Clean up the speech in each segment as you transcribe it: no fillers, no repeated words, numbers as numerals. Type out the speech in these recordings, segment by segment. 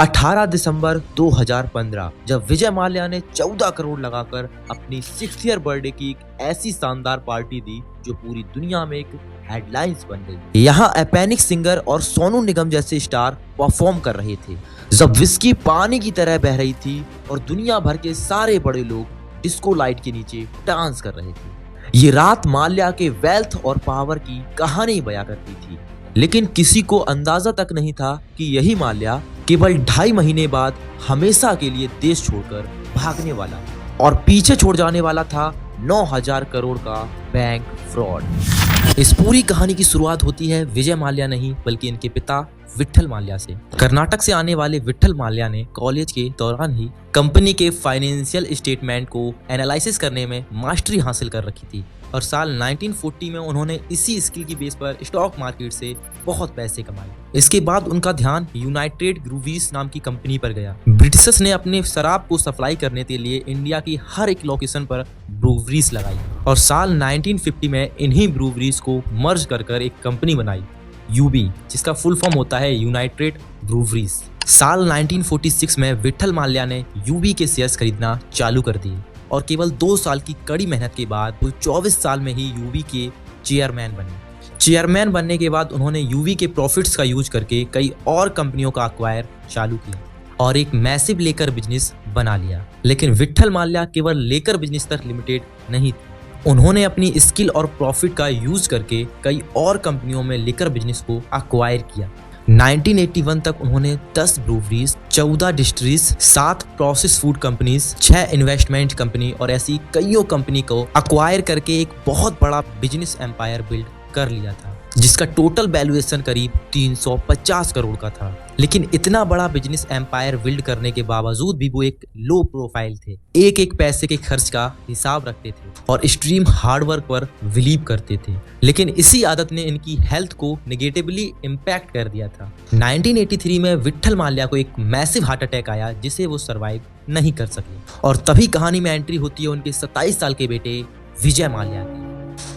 18 दिसंबर 2015 जब विजय माल्या ने 14 करोड़ लगाकर अपनी 6th ईयर बर्थडे की एक ऐसी शानदार पार्टी दी जो पूरी दुनिया में एक हेडलाइंस बन गई। यहाँ एपेनिक सिंगर और सोनू निगम जैसे स्टार परफॉर्म कर रहे थे जब विस्की पानी की तरह बह रही थी और दुनिया भर के सारे बड़े लोग डिस्को लाइट के नीचे डांस कर रहे थे। ये रात माल्या के वेल्थ और पावर की कहानी बयां करती थी, लेकिन किसी को अंदाजा तक नहीं था कि यही माल्या केवल 2.5 महीने बाद हमेशा के लिए देश छोड़कर भागने वाला और पीछे छोड़ जाने वाला था 9,000 करोड़ का बैंक फ्रॉड। इस पूरी कहानी की शुरुआत होती है विजय माल्या नहीं बल्कि इनके पिता विट्ठल माल्या से। कर्नाटक से आने वाले विट्ठल माल्या ने कॉलेज के दौरान ही कंपनी के फाइनेंशियल स्टेटमेंट को एनालिसिस करने में मास्टरी हासिल कर रखी थी और साल 1940 में उन्होंने इसी स्किल की बेस पर स्टॉक मार्केट से बहुत पैसे कमाए। इसके बाद उनका ध्यान यूनाइटेड ब्रूवरीज नाम की कंपनी पर गया। ब्रिटिशर्स ने अपने शराब को सप्लाई करने के लिए इंडिया की हर एक लोकेशन पर ब्रूवरीज लगाई और साल 1950 में इन्हीं ब्रूवरीज को मर्ज कर एक कंपनी बनाई, यूबी, जिसका फुल फॉर्म होता है यूनाइटेड ब्रूवरीज। साल 1946 में विट्ठल माल्या ने यूबी के शेयर्स खरीदना चालू कर दिए और केवल 2 साल की कड़ी मेहनत के बाद वो 24 साल में ही यूबी के चेयरमैन बने। चेयरमैन बनने के बाद उन्होंने यूबी के प्रॉफिट्स का यूज करके कई और कंपनियों का अक्वायर चालू किया और एक मैसिव लेकर बिजनेस बना लिया। लेकिन विट्ठल माल्या केवल लेकर बिजनेस तक लिमिटेड नहीं थे, उन्होंने अपनी स्किल और प्रॉफिट का यूज करके कई और कंपनियों में लेकर बिजनेस को अक्वायर किया। 1981 तक उन्होंने 10 breweries, 14 distilleries, 7 process food companies, 6 investment company और ऐसी कईयों कंपनी को अक्वायर करके एक बहुत बड़ा बिजनेस एम्पायर बिल्ड कर लिया था जिसका टोटल वैल्यूएशन करीब 350 करोड़ का था। लेकिन इतना बड़ा बिजनेस एम्पायर बिल्ड करने के बावजूद भी वो एक लो प्रोफाइल थे, एक एक पैसे के खर्च का हिसाब रखते थे और एक्सट्रीम हार्डवर्क पर बिलीव करते थे। लेकिन इसी आदत ने इनकी हेल्थ को नेगेटिवली इम्पैक्ट कर दिया था। 1983 में विट्ठल माल्या को एक मैसिव हार्ट अटैक आया जिसे वो सर्वाइव नहीं कर सके और तभी कहानी में एंट्री होती है उनके 27 साल के बेटे विजय माल्या की।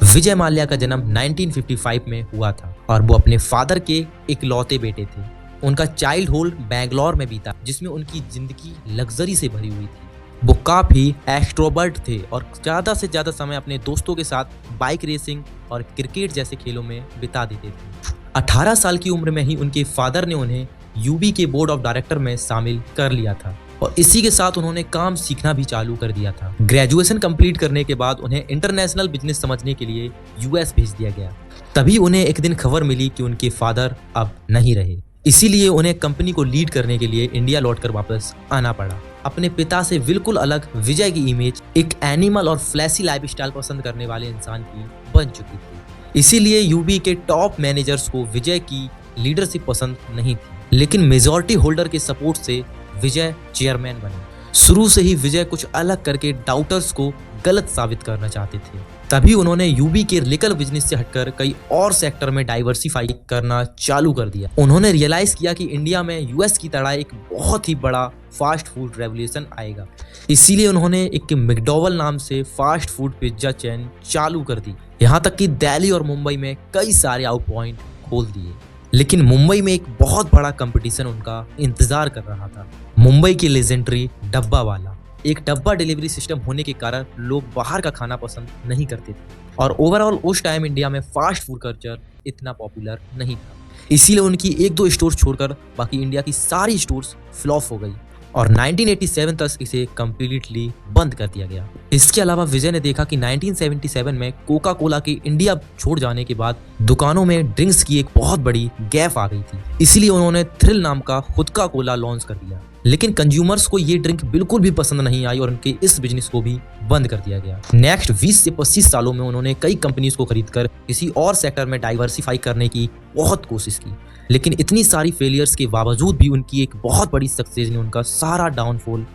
विजय माल्या का जन्म 1955 में हुआ था और वो अपने फादर के इकलौते बेटे थे। उनका चाइल्डहुड बेंगलोर में बीता जिसमें उनकी जिंदगी लग्जरी से भरी हुई थी। वो काफी एक्सट्रोवर्ट थे और ज्यादा से ज्यादा समय अपने दोस्तों के साथ बाइक रेसिंग और क्रिकेट जैसे खेलों में बिता देते थे। 18 साल की उम्र में ही उनके फादर ने उन्हें यूबी के बोर्ड ऑफ डायरेक्टर में शामिल कर लिया था और इसी के साथ उन्होंने काम सीखना भी चालू कर दिया था। ग्रेजुएशन कंप्लीट करने के बाद उन्हें इंटरनेशनल बिजनेस समझने के लिए यूएस भेज दिया गया। तभी उन्हें एक दिन खबर मिली कि उनके फादर अब नहीं रहे, इसीलिए उन्हें कंपनी को लीड करने के लिए इंडिया लौटकर वापस आना पड़ा। अपने पिता से बिल्कुल अलग विजय की इमेज एक एनिमल और फ्लैशी लाइफस्टाइल पसंद करने वाले इंसान की बन चुकी थी। इसीलिए यूबी के टॉप मैनेजर्स को विजय की लीडरशिप पसंद नहीं थी, लेकिन मेजॉरिटी होल्डर के सपोर्ट से विजय चेयरमैन बने। शुरू से ही विजय कुछ अलग करके डाउटर्स को गलत साबित करना चाहते थे। तभी उन्होंने यूबी के लिकर बिजनेस से हटकर कई और सेक्टर में डाइवर्सिफाई करना चालू कर दिया। उन्होंने रियलाइज किया कि इंडिया में यूएस की तरह एक बहुत ही बड़ा फास्ट फूड रेवोल्यूशन आएगा। इसीलिए उन्होंने एक मैकडॉवेल नाम से फास्ट फूड पिज्जा चेन चालू कर दी। यहाँ तक कि दिल्ली और मुंबई में कई सारे आउट पॉइंट खोल दिए। लेकिन मुंबई में एक बहुत बड़ा कंपटीशन उनका इंतजार कर रहा था। मुंबई की लेजेंडरी डब्बा वाला। एक डब्बा डिलीवरी सिस्टम होने के कारण लोग बाहर का खाना पसंद नहीं करते थे और ओवरऑल उस टाइम इंडिया में फास्ट फूड कल्चर इतना पॉपुलर नहीं था। इसीलिए उनकी 1-2 स्टोर छोड़कर बाकी इंडिया की सारी स्टोर्स फ्लॉप हो गई और 1987 तक इसे कम्प्लीटली बंद कर दिया गया। इसके अलावा विजय ने देखा कि 1977 में कोका कोला के इंडिया छोड़ जाने के बाद दुकानों में ड्रिंक्स की एक बहुत बड़ी गैप आ गई थी। इसीलिए उन्होंने थ्रिल नाम का खुद का कोला लॉन्च कर दिया। लेकिन कंज्यूमर्स को ये ड्रिंक बिल्कुल भी पसंद नहीं आई और उनके इस बिजनेस को भी बंद कर दिया गया। नेक्स्ट 20 से 25 सालों में उन्होंने कई कंपनीज को खरीदकर किसी और सेक्टर में डाइवर्सिफाई करने की बहुत कोशिश की, लेकिन इतनी सारी फेलियर्स के बावजूद भी उनकी एक बहुत बड़ी सक्सेस ने उनका सारा डाउनफॉल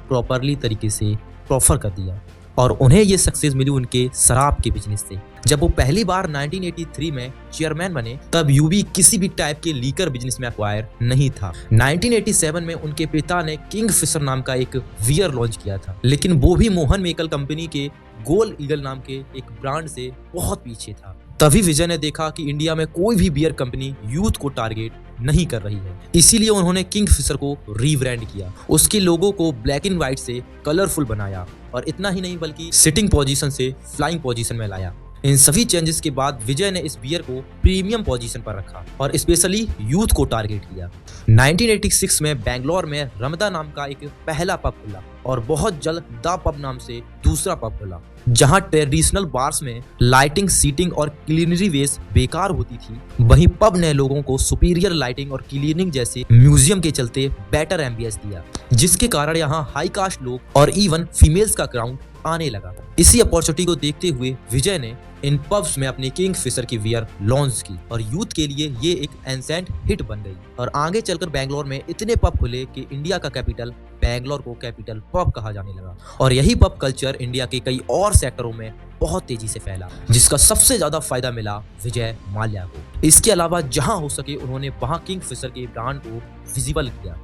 प्रॉपरली तरीके से प्रॉफर कर दिया और उन्हें ये सक्सेस मिली उनके शराब के बिजनेस से। जब वो पहली बार 1983 में चेयरमैन बने तब यूबी किसी भी टाइप के लीकर बिजनेस में एक्वायर नहीं था। 1987 में उनके पिता ने किंगफिशर नाम का एक बियर लॉन्च किया था, लेकिन वो भी मोहन मेकल कंपनी के गोल ईगल नाम के एक ब्रांड से बहुत पीछे था। तभी विजय ने देखा कि इंडिया में कोई भी बियर कंपनी यूथ को टारगेट नहीं कर रही है। इसीलिए उन्होंने किंगफिशर को रीब्रांड किया, उसके लोगो को ब्लैक एंड व्हाइट से कलरफुल बनाया और इतना ही नहीं बल्कि सिटिंग पोजीशन से फ्लाइंग पोजीशन में लाया। इन सभी चेंजेस के बाद विजय ने इस बियर को प्रीमियम पोजीशन पर रखा और स्पेशली यूथ को टारगेट किया। 1986 में बेंगलोर में रमदा नाम का एक पहला पब खुला और बहुत जल्द द पब नाम से दूसरा पब खुला, जहां ट्रेडिशनल बार्स में लाइटिंग, सीटिंग और क्लीनरी वेस बेकार होती थी, वहीं पब ने लोगों को सुपीरियर लाइटिंग और क्लीनिंग जैसे म्यूजियम के चलते बेटर एम्बियंस दिया, जिसके कारण यहाँ हाई कास्ट लोग और इवन फीमेल्स का क्राउड आने लगा। इसी अपॉर्चुनिटी को देखते हुए विजय ने इन पब्स में अपनी किंगफिशर की बियर लॉन्च की और यूथ के लिए ये एक एंसेंट हिट बन गई और आगे चलकर बेंगलोर में इतने पब खुले कि इंडिया का कैपिटल बेंगलोर को कैपिटल पब कहा जाने लगा और यही पब कल्चर इंडिया के कई और सेक्टरों में बहुत तेजी से फैला, जिसका सबसे ज्यादा फायदा मिला विजय माल्या को। इसके अलावा जहां हो सके उन्होंने वहां किंगफिशर के ब्रांड को विजिबल किया,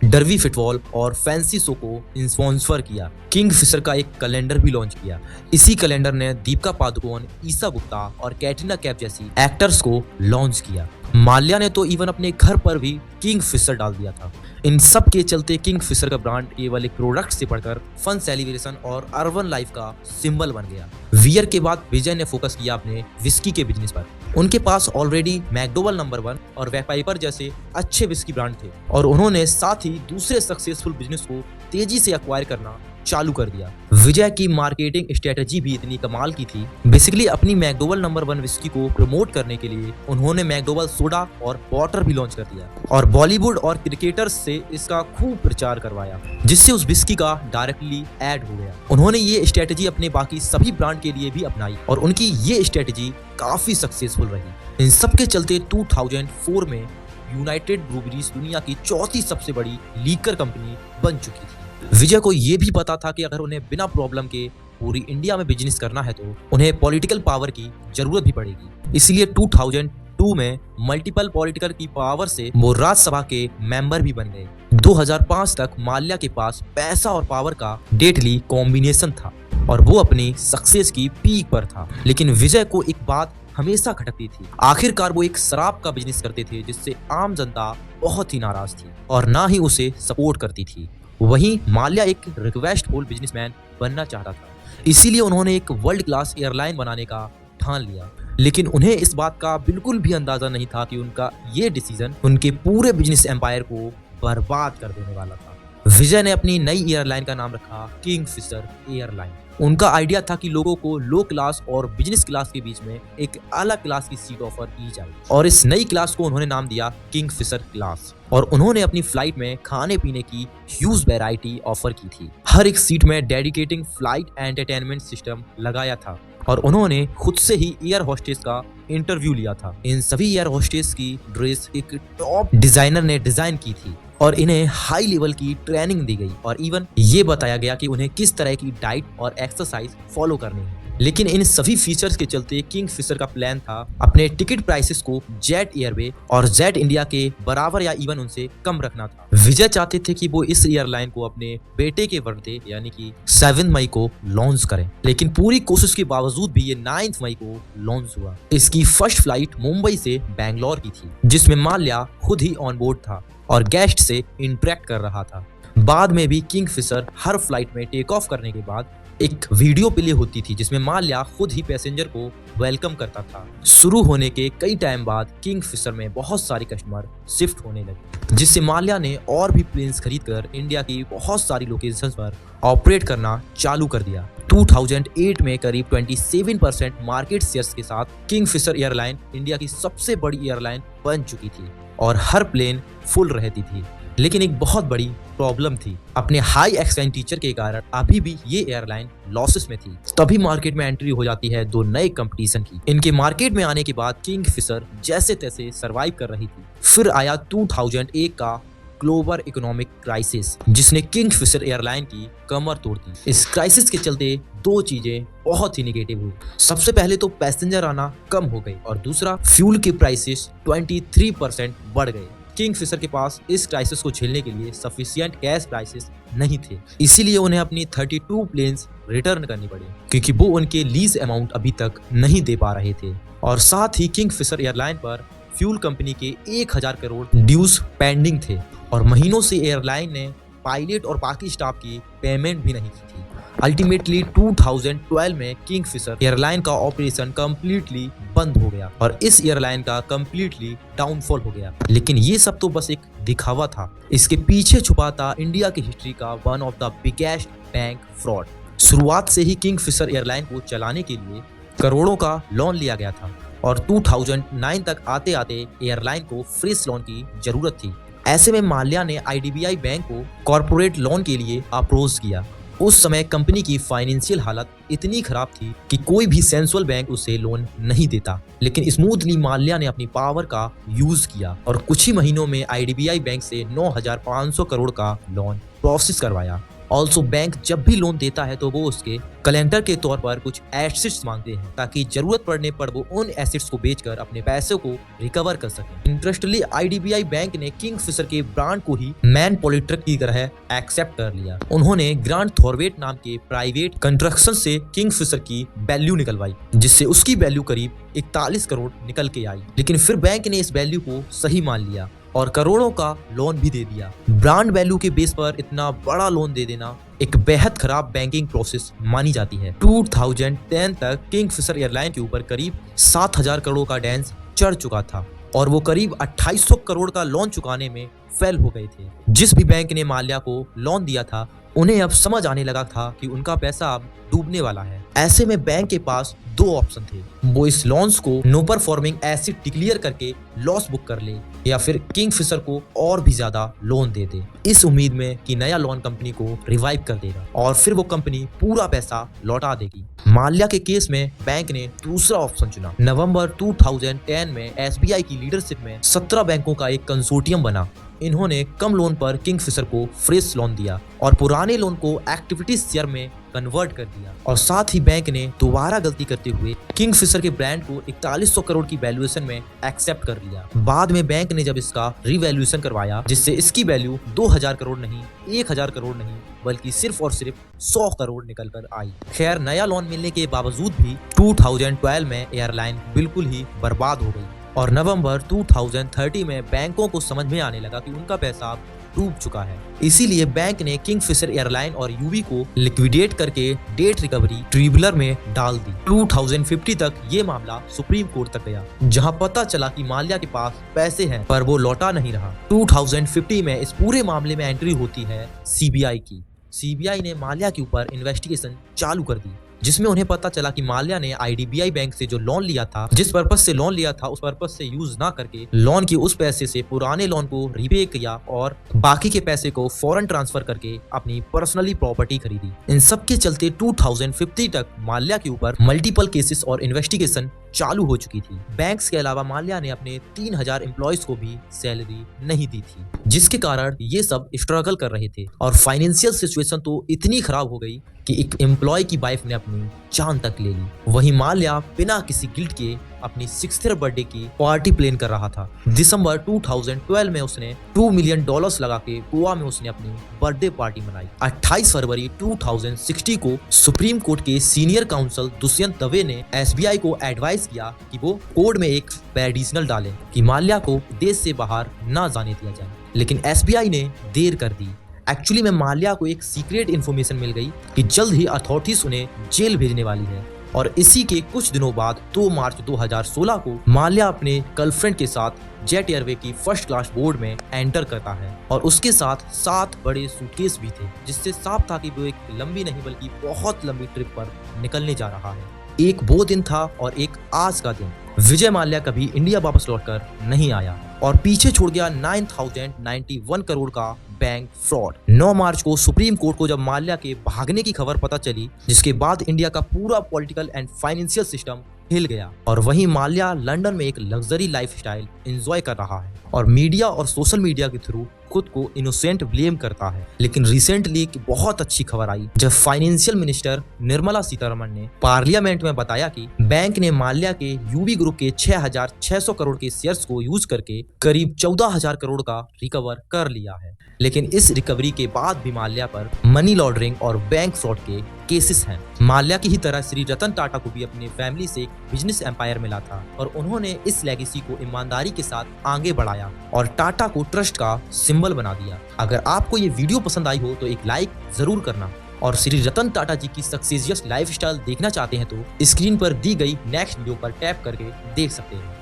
डर्वी फुटबॉल और फैंसी शो को स्पॉन्सर किया, किंगफिशर का एक कैलेंडर भी लॉन्च किया। इसी कैलेंडर ने दीपिका पादुकोण, ईशा गुप्ता और कैटरीना कैफ जैसी एक्टर्स को लॉन्च किया। माल्या ने तो इवन अपने घर पर भी किंगफिशर डाल दिया था। इन सब के चलते किंगफिशर का ब्रांड केवल एक प्रोडक्ट से बढ़कर फन, सेलिब्रेशन और अर्बन लाइफ का सिंबल बन गया। बियर के बाद विजय ने फोकस किया अपने विस्की के बिजनेस पर। उनके पास ऑलरेडी मैकडोवेल नंबर 1 और वैपाइपर जैसे अच्छे विस्की ब्रांड थे और उन्होंने साथ ही दूसरे सक्सेसफुल बिजनेस को तेजी से एक्वायर करना चालू कर दिया। विजय की मार्केटिंग स्ट्रेटजी भी इतनी कमाल की थी। बेसिकली अपनी मैकडोवेल नंबर 1 विस्की को प्रमोट करने के लिए उन्होंने मैकडोवेल सोडा और वाटर भी लॉन्च कर दिया और बॉलीवुड और क्रिकेटर्स से इसका खूब प्रचार करवाया, जिससे उस विस्की का डायरेक्टली ऐड हो गया। उन्होंने ये स्ट्रेटजी अपने बाकी सभी ब्रांड के लिए भी अपनाई और उनकी ये स्ट्रेटजी काफी सक्सेसफुल रही। इन सब के चलते 2004 में यूनाइटेड ब्रूवरीज दुनिया की चौथी सबसे बड़ी लीकर कंपनी बन चुकी थी। विजय को ये भी पता था कि अगर उन्हें बिना प्रॉब्लम के पूरी इंडिया में बिजनेस करना है तो उन्हें पॉलिटिकल पावर की जरूरत भी पड़ेगी। इसलिए 2002 में मल्टीपल पॉलिटिकल की पावर से वो राज्यसभा के मेंबर भी बन गए। 2005 तक माल्या के पास पैसा और पावर का डेडली कॉम्बिनेशन था और वो अपनी सक्सेस की पीक पर था। लेकिन विजय को एक बात हमेशा खटकती थी, आखिरकार वो एक शराब का बिजनेस करते थे जिससे आम जनता बहुत ही नाराज थी और ना ही उसे सपोर्ट करती थी। वहीं माल्या एक रिक्वेस्टफुल बिजनेसमैन बनना चाहता था, इसीलिए उन्होंने एक वर्ल्ड क्लास एयरलाइन बनाने का ठान लिया। लेकिन उन्हें इस बात का बिल्कुल भी अंदाजा नहीं था कि उनका ये डिसीजन उनके पूरे बिजनेस एम्पायर को बर्बाद कर देने वाला था। विजय ने अपनी नई एयरलाइन का नाम रखा किंगफिशर एयरलाइन। उनका आइडिया था कि लोगों को लो क्लास और बिजनेस क्लास के बीच में एक अलग क्लास की सीट ऑफर की जाए और इस नई क्लास को उन्होंने नाम दिया किंगफिशर क्लास और उन्होंने अपनी फ्लाइट में खाने पीने की ह्यूज वैरायटी ऑफर की थी। हर एक सीट में डेडिकेटिंग फ्लाइट एंटरटेनमेंट सिस्टम लगाया था और उन्होंने खुद से ही एयर होस्टेस का इंटरव्यू लिया था। इन सभी एयर होस्टेस की ड्रेस एक टॉप डिजाइनर ने डिजाइन की थी और इन्हें हाई लेवल की ट्रेनिंग दी गई और इवन ये बताया गया कि उन्हें किस तरह की डाइट और एक्सरसाइज फॉलो करनी है। लेकिन इन सभी फीचर्स के चलते किंगफिशर का प्लान था अपने टिकट प्राइसेस को जेट एयरवे और जेट इंडिया के बराबर या इवन उनसे कम रखना था। विजय चाहते थे कि वो इस एयरलाइन को अपने बेटे के बर्थडे यानी कि 7 मई को लॉन्च करें, लेकिन पूरी कोशिश के बावजूद भी ये 9 मई को लॉन्च हुआ। इसकी फर्स्ट फ्लाइट मुंबई से बैंगलोर की थी, जिसमें माल्या खुद ही ऑन बोर्ड था और गेस्ट से इंटरेक्ट कर रहा था। बाद में भी किंगफिशर हर फ्लाइट में टेक ऑफ करने के बाद एक वीडियो प्ले होती थी जिसमें माल्या खुद ही पैसेंजर को वेलकम करता था। शुरू होने के कई टाइम बाद किंगफिशर में बहुत सारे कस्टमर शिफ्ट होने लगे, जिससे माल्या ने और भी प्लेन्स खरीदकर इंडिया की बहुत सारी लोकेशंस पर ऑपरेट करना चालू कर दिया। 2008 में करीब 27% मार्केट शेयर्स के साथ किंगफिशर एयरलाइन इंडिया की सबसे बड़ी एयरलाइन बन चुकी थी और हर प्लेन फुल रहती थी। लेकिन एक बहुत बड़ी प्रॉब्लम थी, अपने हाई एक्सपेंडिचर के कारण अभी भी ये एयरलाइन लॉसेस में थी। तभी मार्केट में एंट्री हो जाती है दो नए कंपटीशन की। इनके मार्केट में आने के बाद किंगफिशर जैसे तैसे सरवाइव कर रही थी। फिर आया 2001 का ग्लोबल इकोनॉमिक क्राइसिस, जिसने किंगफिशर एयरलाइन की कमर तोड़ दी। इस क्राइसिस के चलते दो चीजें बहुत ही निगेटिव हुई। सबसे पहले तो पैसेंजर आना कम हो गई और दूसरा फ्यूल के प्राइसेस 23% बढ़ गए। किंगफिशर के पास इस क्राइसिस को झेलने के लिए सफिशिएंट कैश प्राइसेस नहीं थे, इसीलिए उन्हें अपनी 32 प्लेन्स रिटर्न करनी पड़ी क्योंकि वो उनके लीज अमाउंट अभी तक नहीं दे पा रहे थे। और साथ ही किंगफिशर एयरलाइन पर फ्यूल कंपनी के 1000 करोड़ ड्यूज पेंडिंग थे और महीनों से एयरलाइन ने पायलट और बाकी स्टाफ की पेमेंट भी नहीं की थी। अल्टीमेटली 2012 में किंगफिशर एयरलाइन का ऑपरेशन कंप्लीटली बंद हो गया और इस एयरलाइन का कंप्लीटली डाउनफॉल हो गया। लेकिन ये सब तो बस एक दिखावा था, इसके पीछे छुपा था इंडिया की हिस्ट्री का one of the biggest bank fraud. शुरुआत से ही किंगफिशर एयरलाइन को चलाने के लिए करोड़ों का लोन लिया गया था और 2009 तक आते आते एयरलाइन को फ्रेश लोन की जरूरत थी। ऐसे में माल्या ने IDBI बैंक को कॉर्पोरेट लोन के लिए अप्रोच किया। उस समय कंपनी की फाइनेंशियल हालत इतनी खराब थी कि कोई भी सेंट्रल बैंक उसे लोन नहीं देता, लेकिन स्मूथली माल्या ने अपनी पावर का यूज किया और कुछ ही महीनों में IDBI बैंक से 9,500 करोड़ का लोन प्रोसेस करवाया। ऑल्सो बैंक जब भी लोन देता है तो वो उसके कैलेंडर के तौर पर कुछ एसेट्स मांगते हैं ताकि जरूरत पड़ने पर वो उन एसेट्स को बेचकर अपने पैसों को रिकवर कर सके। इंटरेस्टली IDBI बैंक ने किंगफिशर के ब्रांड को ही मैन पॉलिट्रिक की तरह एक्सेप्ट कर लिया। उन्होंने ग्रांड थॉरवेट नाम के प्राइवेट कंस्ट्रक्शन से किंगफिशर की वैल्यू निकलवाई, जिससे उसकी वैल्यू करीब 41 करोड़ निकल के आई। लेकिन फिर बैंक ने इस वैल्यू को सही मान लिया और करोड़ों का लोन भी दे दिया। ब्रांड वैल्यू के बेस पर इतना बड़ा लोन दे देना एक बेहद खराब बैंकिंग प्रोसेस मानी जाती है। 2010 तक किंगफिशर एयरलाइन के ऊपर करीब 7,000 करोड़ का डेंस चढ़ चुका था और वो करीब 2800 करोड़ का लोन चुकाने में फेल हो गए थे। जिस भी बैंक ने माल्या को लोन दिया था उन्हें अब समझ आने लगा था कि उनका पैसा अब डूबने वाला है। ऐसे में बैंक के पास दो ऑप्शन थे, वो इस लॉन्स को नो परफॉर्मिंग एसेट डिक्लेयर करके लॉस बुक कर ले या फिर किंगफिशर को और भी ज्यादा लोन दे दे, इस उम्मीद में कि नया लोन कंपनी को रिवाइव कर देगा और फिर वो कंपनी पूरा पैसा लौटा देगी। माल्या के केस में बैंक ने दूसरा ऑप्शन चुना। नवंबर 2010 में SBI की लीडरशिप में 17 बैंकों का एक कंसोर्टियम बना। इन्होंने कम लोन पर किंगफिशर को फ्रेश लोन दिया और पुराने लोन को एक्टिविटी शेयर में कन्वर्ट कर दिया और साथ ही बैंक ने दोबारा गलती करते हुए किंगफिशर के ब्रांड को 4100 करोड़ की वैल्यूएशन में एक्सेप्ट कर लिया। बाद में बैंक ने जब इसका रिवैल्यूएशन करवाया जिससे इसकी वैल्यू 2000 करोड़ नहीं, 1000 करोड़ नहीं, बल्कि सिर्फ और सिर्फ 100 करोड़ निकल कर आई। खैर, नया लोन मिलने के बावजूद भी 2012 में एयरलाइन बिल्कुल ही बर्बाद हो गई और नवंबर 2030 में बैंकों को समझ में आने लगा कि उनका पैसा डूब चुका है। इसीलिए बैंक ने किंगफिशर एयरलाइन और यूवी को लिक्विडेट करके डेट रिकवरी ट्रिब्यूनल में डाल दी। 2050 तक ये मामला सुप्रीम कोर्ट तक गया, जहां पता चला कि माल्या के पास पैसे हैं पर वो लौटा नहीं रहा। 2050 में इस पूरे मामले में एंट्री होती है CBI की। CBI ने माल्या के ऊपर इन्वेस्टिगेशन चालू कर दी, जिसमें उन्हें पता चला कि माल्या ने IDBI बैंक से जो लोन लिया था, जिस पर्पस से लोन लिया था उस पर्पस से यूज ना करके लोन की उस पैसे से पुराने लोन को रीपे किया और बाकी के पैसे को फौरन ट्रांसफर करके अपनी पर्सनली प्रॉपर्टी खरीदी। इन सब के चलते 2050 तक माल्या के ऊपर मल्टीपल केसेस और इन्वेस्टिगेशन चालू हो चुकी थी। बैंक्स के अलावा माल्या ने अपने 3000 एम्प्लॉयज को भी सैलरी नहीं दी थी, जिसके कारण ये सब स्ट्रगल कर रहे थे और फाइनेंशियल सिचुएशन तो इतनी खराब हो गई कि एक एम्प्लॉय की वाइफ ने अपनी जान तक ले ली। वहीं माल्या बिना किसी गिल्ट के अपनी 60th बर्थडे की पार्टी प्लान कर रहा था। दिसंबर 2012 में उसने $2 मिलियन लगा के गोवा में उसने अपनी बर्थडे पार्टी मनाई। 28 फरवरी 2016 को सुप्रीम कोर्ट के सीनियर काउंसिल दुष्यंत दवे ने SBI को एडवाइस किया कि वो कोड में एक एडिशनल डालें कि माल्या को देश से बाहर ना जाने दिया जाए, लेकिन SBI ने देर कर दी। एक्चुअली में माल्या को एक सीक्रेट इन्फॉर्मेशन मिल गई कि जल्द ही अथॉरिटीज उन्हें जेल भेजने वाली है और इसी के कुछ दिनों बाद 2 मार्च 2016 को माल्या अपने गर्लफ्रेंड के साथ जेट एयरवे की फर्स्ट क्लास बोर्ड में एंटर करता है और उसके साथ 7 बड़े सूटकेस भी थे, जिससे साफ था कि वो एक लंबी नहीं बल्कि बहुत लंबी ट्रिप पर निकलने जा रहा है। एक वो दिन था और एक आज का दिन। विजय माल्या कभी इंडिया वापस लौटकर नहीं आया और पीछे छोड़ गया 9,091 करोड़ का बैंक फ्रॉड। 9 मार्च को सुप्रीम कोर्ट को जब माल्या के भागने की खबर पता चली, जिसके बाद इंडिया का पूरा पॉलिटिकल एंड फाइनेंशियल सिस्टम हिल गया और वहीं माल्या लंदन में एक लग्जरी लाइफस्टाइल एंजॉय कर रहा है और मीडिया और सोशल मीडिया के थ्रू खुद को इनोसेंट ब्लेम करता है। लेकिन रिसेंटली एक बहुत अच्छी खबर आई जब फाइनेंशियल मिनिस्टर निर्मला सीतारमण ने पार्लियामेंट में बताया कि बैंक ने माल्या के यूवी ग्रुप के 6,600 करोड़ के शेयर्स को यूज करके करीब 14,000 करोड़ का रिकवर कर लिया है। लेकिन इस रिकवरी के बाद भी माल्या पर मनी लॉन्ड्रिंग और बैंक फ्रॉड के केसेस हैं। माल्या की ही तरह श्री रतन टाटा को भी अपने फैमिली से एक बिजनेस एम्पायर मिला था और उन्होंने इस लेगेसी को ईमानदारी के साथ आगे बढ़ाया और टाटा को ट्रस्ट का सिंबल बना दिया। अगर आपको ये वीडियो पसंद आई हो तो एक लाइक जरूर करना और श्री रतन टाटा जी की सक्सेसियस लाइफस्टाइल देखना चाहते हैं तो स्क्रीन पर दी गई नेक्स्ट वीडियो पर टैप करके देख सकते हैं।